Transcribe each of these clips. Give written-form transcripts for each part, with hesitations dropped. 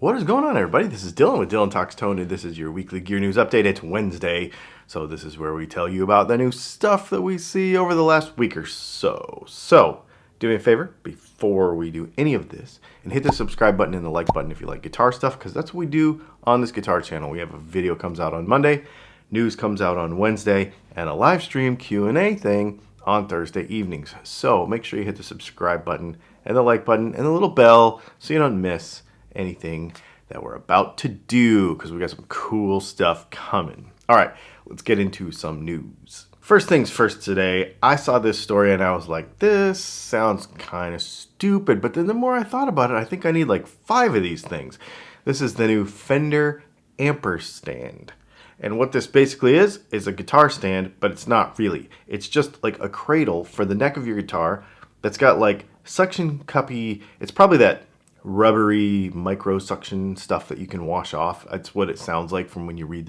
What is going on, everybody? This is Dylan with Dylan Talks Tone, and this is your weekly gear news update. It's Wednesday, so this is where we tell you about the new stuff that we see over the last week or so. So, do me a favor before we do any of this, and hit the subscribe button and the like button if you like guitar stuff, because that's what we do on this guitar channel. We have a video comes out on Monday, news comes out on Wednesday, and a live stream Q&A thing on Thursday evenings. So, make sure you hit the subscribe button and the like button and the little bell so you don't miss anything that we're about to do, because we got some cool stuff coming. All right, let's get into some news. First things first today, I saw this story and I was like, this sounds kind of stupid, but then the more I thought about it, I think I need like 5 of these things. This is the new Fender Ampersand. And what this basically is a guitar stand, but it's not really. It's just like a cradle for the neck of your guitar that's got like suction cuppy, it's probably that rubbery micro suction stuff that you can wash off. That's what it sounds like from when you read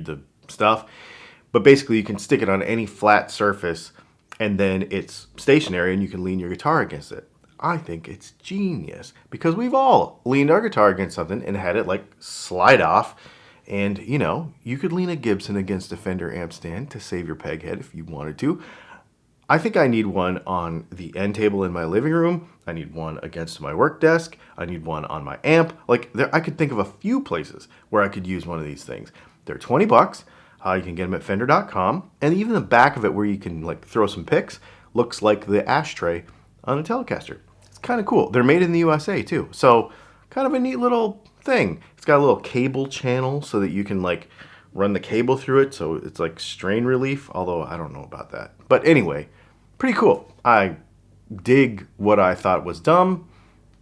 the stuff. But basically you can stick it on any flat surface and then it's stationary and you can lean your guitar against it. I think it's genius because we've all leaned our guitar against something and had it like slide off. And you know, you could lean a Gibson against a Fender amp stand to save your peg head if you wanted to. I think I need one on the end table in my living room. I need one against my work desk. I need one on my amp. Like, I could think of a few places where I could use one of these things. They're 20 bucks. You can get them at fender.com. And even the back of it where you can like throw some picks looks like the ashtray on a Telecaster. It's kind of cool. They're made in the USA too. So kind of a neat little thing. It's got a little cable channel so that you can like run the cable through it. So it's like strain relief, although I don't know about that. But anyway, pretty cool. I dig what I thought was dumb.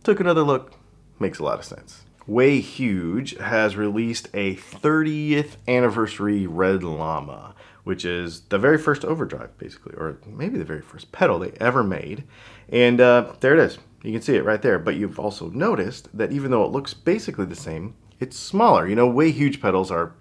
Took another look. Makes a lot of sense. Way Huge has released a 30th anniversary Red Llama, which is the very first overdrive, basically, or maybe the very first pedal they ever made. And there it is. You can see it right there. But you've also noticed that even though it looks basically the same, it's smaller. You know, Way Huge pedals are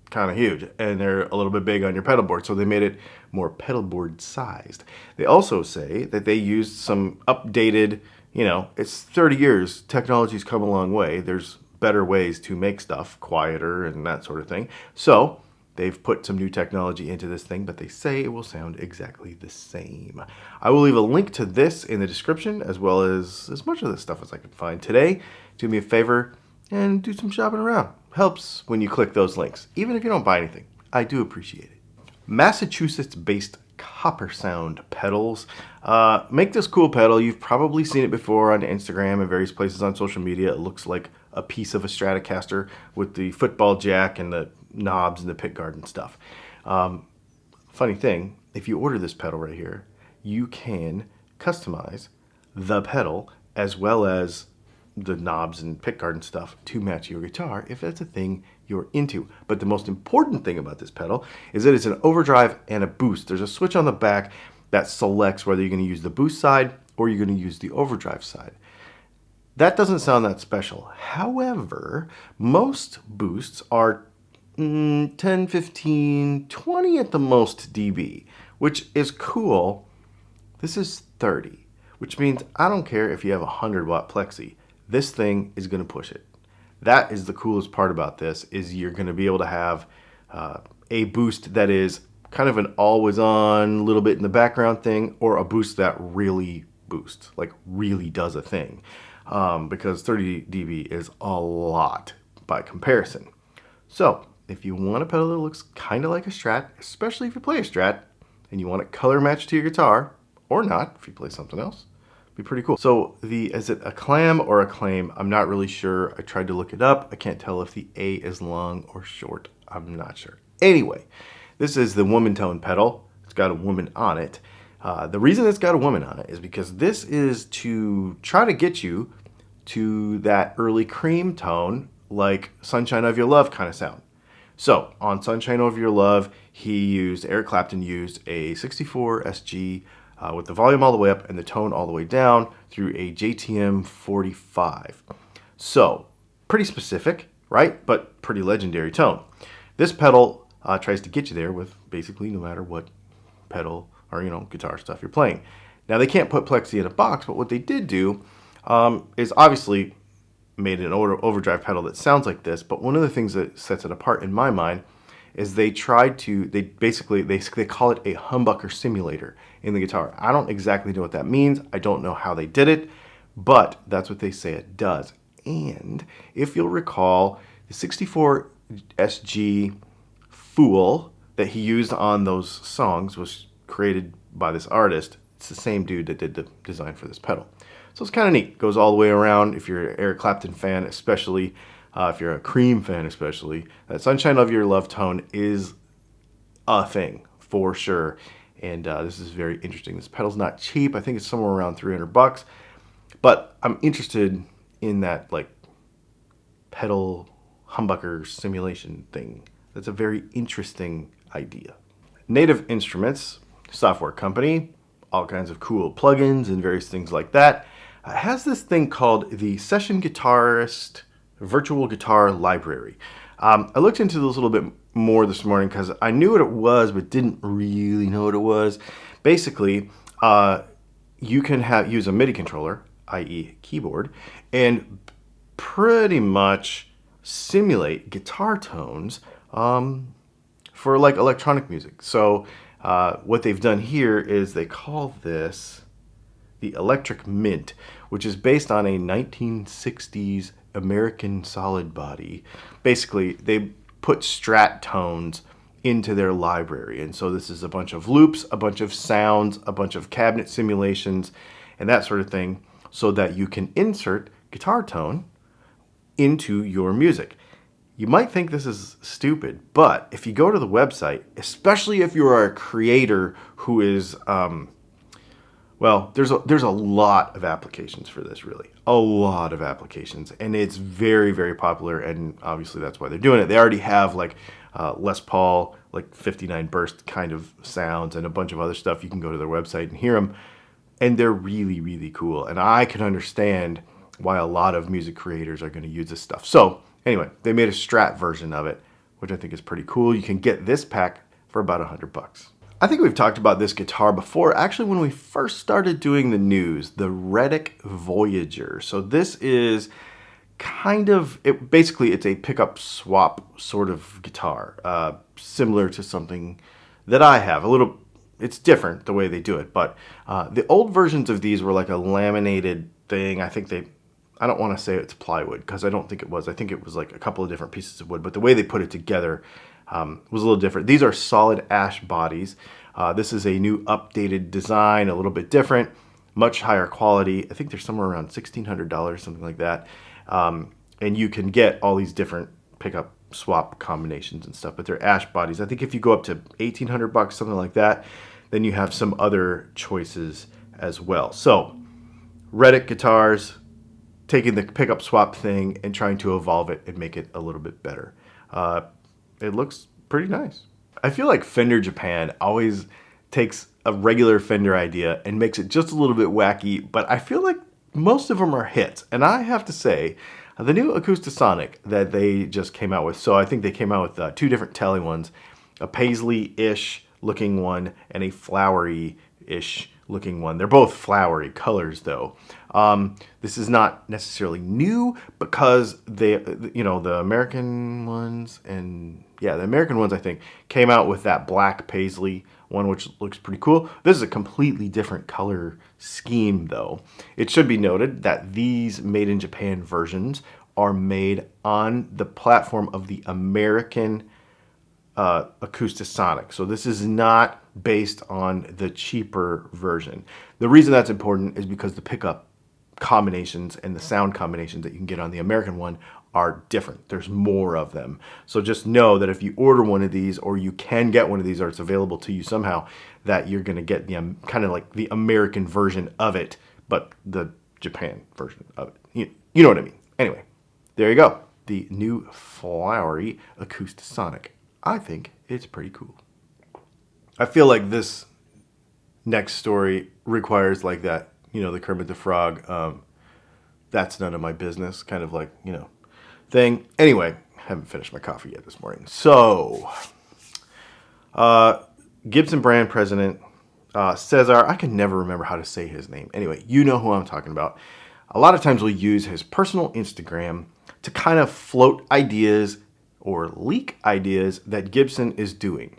kind of huge and they're a little bit big on your pedal board, so they made it more pedal board sized. They also say that they used some updated, you know, it's 30 years, technology's come a long way, there's better ways to make stuff quieter and that sort of thing, so they've put some new technology into this thing, but they say it will sound exactly the same. I will leave a link to this in the description, as well as much of this stuff as I can find today. Do me a favor and do some shopping around. Helps when you click those links, even if you don't buy anything. I do appreciate it. Massachusetts-based Coppersond pedals make this cool pedal. You've probably seen it before on Instagram and various places on social media. It looks like a piece of a Stratocaster with the football jack and the knobs and the pickguard and stuff. Funny thing, if you order this pedal right here, you can customize the pedal as well as the knobs and pickguard and stuff to match your guitar if that's a thing you're into. But the most important thing about this pedal is that it's an overdrive and a boost. There's a switch on the back that selects whether you're going to use the boost side or you're going to use the overdrive side. That doesn't sound that special. However, most boosts are 10, 15, 20 at the most dB, which is cool. This is 30, which means I don't care if you have a 100-watt plexi. This thing is going to push it. That is the coolest part about this, is you're going to be able to have a boost that is kind of an always on, little bit in the background thing, or a boost that really boosts, like really does a thing. Because 30 dB is a lot by comparison. So if you want a pedal that looks kind of like a Strat, especially if you play a Strat, and you want it color matched to your guitar, or not, if you play something else, be pretty cool. So is it a clam or a claim? I'm not really sure. I tried to look it up. I can't tell if the A is long or short. I'm not sure. Anyway, this is the woman tone pedal. It's got a woman on it. The reason it's got a woman on it is because this is to try to get you to that early cream tone, like Sunshine of Your Love kind of sound. So on Sunshine of Your Love, Eric Clapton used a 64 SG with the volume all the way up and the tone all the way down through a JTM 45. So, pretty specific, right? But pretty legendary tone. This pedal tries to get you there with basically no matter what pedal or, guitar stuff you're playing. Now, they can't put plexi in a box, but what they did do is obviously made an overdrive pedal that sounds like this, but one of the things that sets it apart in my mind is they call it a humbucker simulator in the guitar. I don't exactly know what that means. I don't know how they did it, but that's what they say it does. And if you'll recall, the 64 SG Fool that he used on those songs was created by this artist. It's the same dude that did the design for this pedal. So it's kind of neat. Goes all the way around. If you're an Eric Clapton fan, especially, if you're a Cream fan especially, that Sunshine of Your Love tone is a thing for sure. And this is very interesting. This pedal's not cheap. I think it's somewhere around $300. But I'm interested in that like pedal humbucker simulation thing. That's a very interesting idea. Native Instruments, software company, all kinds of cool plugins and various things like that, has this thing called the Session Guitarist Virtual Guitar Library. I looked into this a little bit more this morning because I knew what it was but didn't really know what it was. Basically, you can use a MIDI controller, i.e. keyboard, and pretty much simulate guitar tones for like electronic music. So what they've done here is they call this the Electric Mint, which is based on a 1960s American solid body. Basically, they put Strat tones into their library. And so this is a bunch of loops, a bunch of sounds, a bunch of cabinet simulations, and that sort of thing, so that you can insert guitar tone into your music. You might think this is stupid, but if you go to the website, especially if you're a creator who is, there's a lot of applications for this, really. A lot of applications, and it's very, very popular, and obviously that's why they're doing it. They already have like Les Paul, like 59 burst kind of sounds, and a bunch of other stuff. You can go to their website and hear them, and they're really, really cool. And I can understand why a lot of music creators are going to use this stuff. So anyway, they made a Strat version of it, which I think is pretty cool. You can get this pack for about $100. I think we've talked about this guitar before, actually when we first started doing the news, the Reddick Voyager. So this is kind of, basically it's a pickup swap sort of guitar, similar to something that I have. It's different the way they do it, but the old versions of these were like a laminated thing. I don't want to say it's plywood because I don't think it was. I think it was like a couple of different pieces of wood, but the way they put it together was a little different. These are solid ash bodies. This is a new updated design, a little bit different, much higher quality. I think they're somewhere around $1,600, something like that. And you can get all these different pickup swap combinations and stuff, but they're ash bodies. I think if you go up to $1,800, something like that, then you have some other choices as well. So Reddick guitars, taking the pickup swap thing and trying to evolve it and make it a little bit better. It looks pretty nice. I feel like Fender Japan always takes a regular Fender idea and makes it just a little bit wacky, but I feel like most of them are hits. And I have to say, the new Acoustasonic that they just came out with, so I think they came out with two different Tele ones, a paisley-ish looking one and a flowery-ish looking one. They're both flowery colors though. This is not necessarily new because the American ones the American ones I think came out with that black paisley one, which looks pretty cool. This is a completely different color scheme though. It should be noted that these made in Japan versions are made on the platform of the American Acoustasonic. So this is not based on the cheaper version. The reason that's important is because the pickup combinations and the sound combinations that you can get on the American one are different. There's more of them. So just know that if you order one of these, or you can get one of these, or it's available to you somehow, that you're going to get the kind of like the American version of it, but the Japan version of it. You know what I mean. Anyway, there you go. The new flowery Acoustasonic. I think it's pretty cool. I feel like this next story requires like that, the Kermit the Frog, that's none of my business kind of like, thing. Anyway, I haven't finished my coffee yet this morning. So, Gibson brand president, Cesar, I can never remember how to say his name. Anyway, you know who I'm talking about. a lot of times will use his personal Instagram to kind of float ideas or leak ideas that Gibson is doing.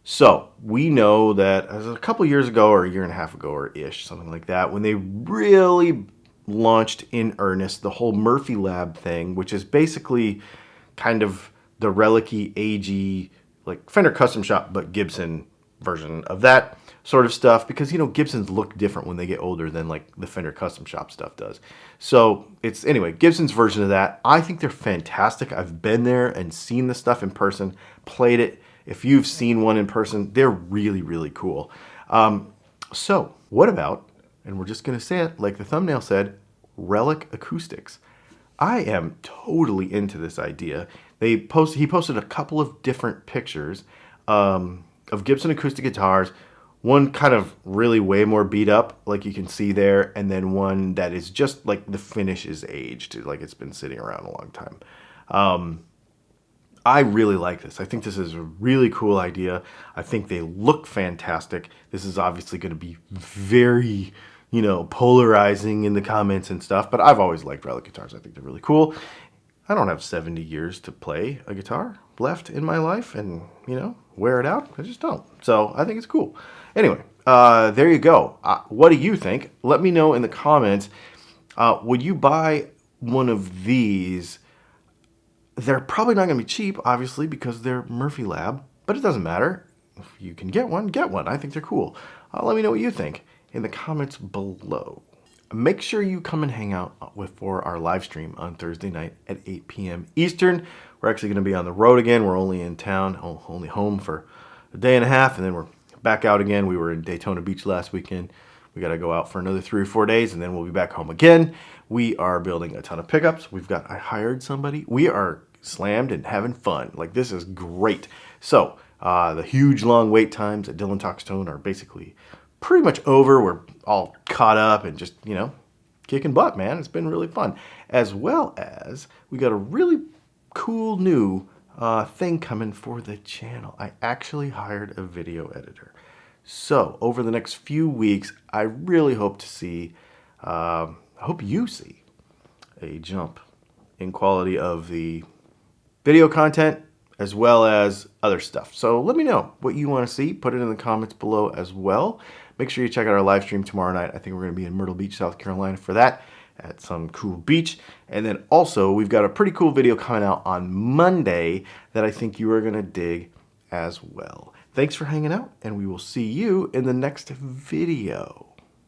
So we know that as a couple years ago or a year and a half ago or ish, something like that, when they really launched in earnest the whole Murphy Lab thing, which is basically kind of the relic-y, agey, like Fender Custom Shop, but Gibson version of that sort of stuff, because Gibsons look different when they get older than like the Fender Custom Shop stuff does. So it's, anyway, Gibson's version of that. I think they're fantastic. I've been there and seen the stuff in person, played it. If you've seen one in person, they're really, really cool. So what about, and we're just going to say it like the thumbnail said, Relic Acoustics. I am totally into this idea. He posted a couple of different pictures of Gibson acoustic guitars. One kind of really way more beat up, like you can see there, and then one that is just like the finish is aged, like it's been sitting around a long time. I really like this. I think this is a really cool idea. I think they look fantastic. This is obviously going to be very, polarizing in the comments and stuff, but I've always liked Relic guitars. I think they're really cool. I don't have 70 years to play a guitar left in my life and, wear it out. I just don't. So I think it's cool. Anyway, there you go. What do you think? Let me know in the comments. Would you buy one of these? They're probably not going to be cheap, obviously, because they're Murphy Lab, but it doesn't matter. If you can get one, get one. I think they're cool. Let me know what you think in the comments below. Make sure you come and hang out for our live stream on Thursday night at 8 p.m. Eastern. We're actually going to be on the road again. We're only in town, only home for a day and a half, and then we're back out again. We were in Daytona Beach last weekend. We got to go out for another 3 or 4 days, and then we'll be back home again. We are building a ton of pickups. I hired somebody. We are slammed and having fun. Like, this is great. So the huge long wait times at Dylan Talks Tone are basically pretty much over. We're all caught up and just, kicking butt, man. It's been really fun. As well as we got a really cool new thing coming for the channel. I actually hired a video editor. So over the next few weeks, I really hope to see, I hope you see a jump in quality of the video content as well as other stuff. So let me know what you want to see. Put it in the comments below as well. Make sure you check out our live stream tomorrow night. I think we're going to be in Myrtle Beach, South Carolina for that at some cool beach. And then also we've got a pretty cool video coming out on Monday that I think you are going to dig as well. Thanks for hanging out, and we will see you in the next video.